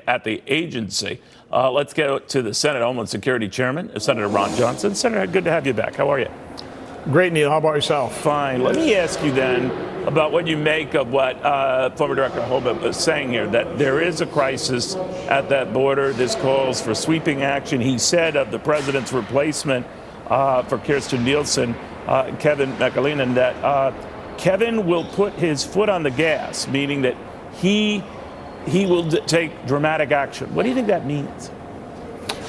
at the agency. Let's get to the Senate Homeland Security Chairman, Senator Ron Johnson. Senator, good to have you back. How are you? Great, Neil. How about yourself? Fine. Let me ask you then about what you make of what former Director Holbert was saying here, that there is a crisis at that border. This calls for sweeping action. He said of the president's replacement for Kirstjen Nielsen, Kevin McAleenan, that Kevin will put his foot on the gas, meaning that he will take dramatic action. What do you think that means?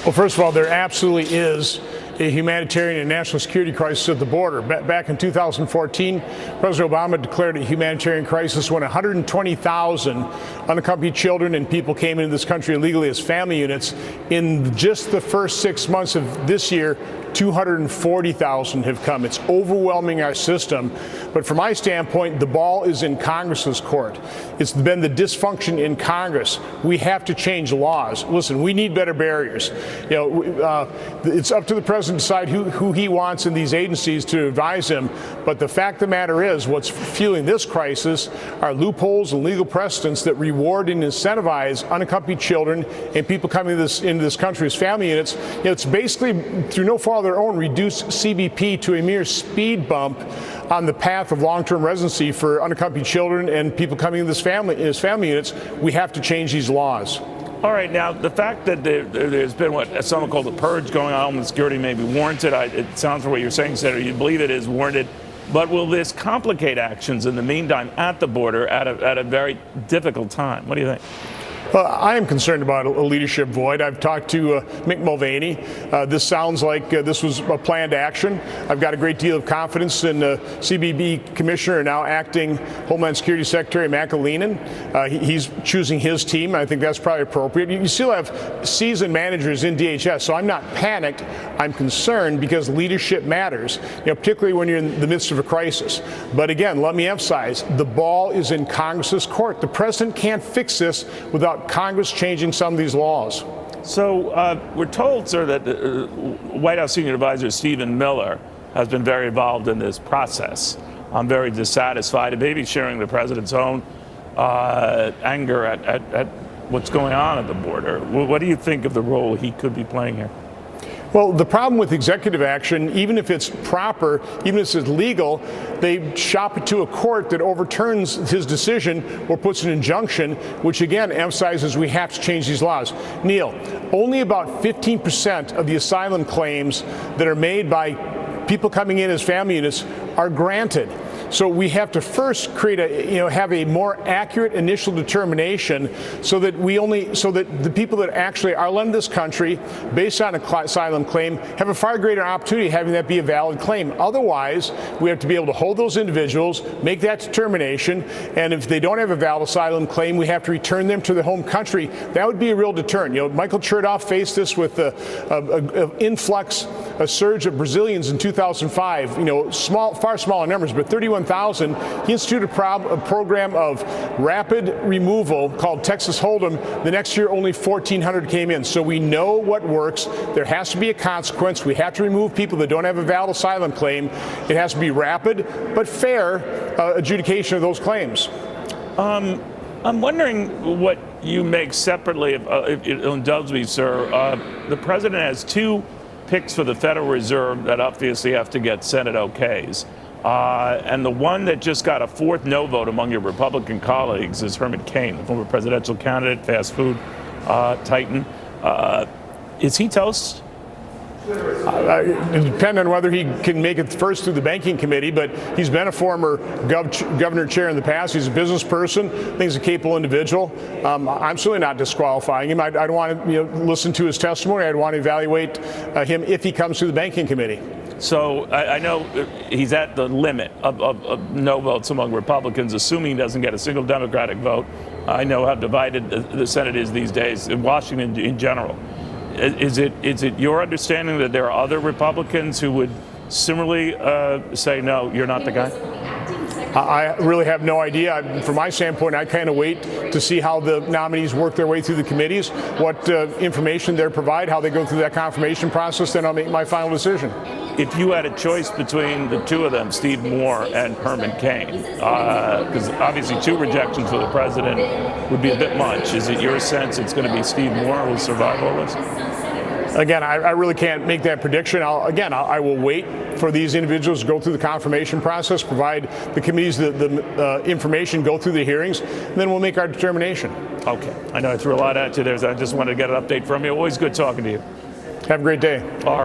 Well, first of all, there absolutely is a humanitarian and national security crisis at the border. Back in 2014, President Obama declared a humanitarian crisis when 120,000 unaccompanied children and people came into this country illegally as family units. In just the first 6 months of this year, 240,000 have come. It's overwhelming our system. But from my standpoint, the ball is in Congress's court. It's been the dysfunction in Congress. We have to change laws. Listen, we need better barriers. It's up to the president to decide who he wants in these agencies to advise him. But the fact of the matter is, what's fueling this crisis are loopholes and legal precedents that reward and incentivize unaccompanied children and people coming into this country as family units. It's basically, through no fault of their own, reduced CBP to a mere speed bump on the path of long-term residency for unaccompanied children and people coming in as family units. We have to change these laws. All right, now, the fact that there's been what someone called a purge going on, Homeland Security may be warranted. It sounds from what you're saying, Senator, you believe it is warranted. But will this complicate actions in the meantime at the border at a very difficult time? What do you think? I am concerned about a leadership void. I've talked to Mick Mulvaney. This sounds like this was a planned action. I've got a great deal of confidence in CBP Commissioner and now acting Homeland Security Secretary McAleenan. He's choosing his team. I think that's probably appropriate. You still have seasoned managers in DHS, so I'm not panicked. I'm concerned because leadership matters, particularly when you're in the midst of a crisis. But again, let me emphasize, the ball is in Congress's court. The president can't fix this without Congress changing some of these laws. So we're told, sir, that White House Senior Advisor Stephen Miller has been very involved in this process. I'm very dissatisfied, and maybe sharing the president's own anger at what's going on at the border. What do you think of the role he could be playing here? Well, the problem with executive action, even if it's proper, even if it's legal, they shop it to a court that overturns his decision or puts an injunction, which again emphasizes we have to change these laws. Neil, only about 15% of the asylum claims that are made by people coming in as family units are granted. So we have to first have a more accurate initial determination so that the people that actually are lent this country based on an asylum claim have a far greater opportunity of having that be a valid claim. Otherwise, we have to be able to hold those individuals, make that determination, and if they don't have a valid asylum claim, we have to return them to their home country. That would be a real deterrent. Michael Chertoff faced this with a surge of Brazilians in 2005. Far smaller numbers, but 31,000. He instituted a program of rapid removal called Texas Hold'em. The next year, only 1,400 came in. So we know what works. There has to be a consequence. We have to remove people that don't have a valid asylum claim. It has to be rapid but fair adjudication of those claims. I'm wondering what you make separately, if you'll indulge me, sir. The president has two picks for the Federal Reserve that obviously have to get Senate okays. And the one that just got a fourth no vote among your Republican colleagues is Herman Cain, the former presidential candidate, fast food titan. Is he toast? It depends on whether he can make it first through the banking committee, but he's been a former governor chair in the past. He's a business person. I think he's a capable individual. I'm certainly not disqualifying him. I'd want to listen to his testimony. I'd want to evaluate him if he comes through the banking committee. So I know he's at the limit of no votes among Republicans, assuming he doesn't get a single Democratic vote. I know how divided the Senate is these days, in Washington in general. Is it your understanding that there are other Republicans who would similarly say, no, you're not the guy? I really have no idea. From my standpoint, I kind of wait to see how the nominees work their way through the committees, what information they provide, how they go through that confirmation process, then I'll make my final decision. If you had a choice between the two of them, Steve Moore and Herman Cain, because obviously 2 rejections for the president would be a bit much, is it your sense it's going to be Steve Moore who will survive all this? Again, I really can't make that prediction. I will wait for these individuals to go through the confirmation process, provide the committees the information, go through the hearings, and then we'll make our determination. Okay. I know I threw a lot at you there, so I just wanted to get an update from you. Always good talking to you. Have a great day. All right.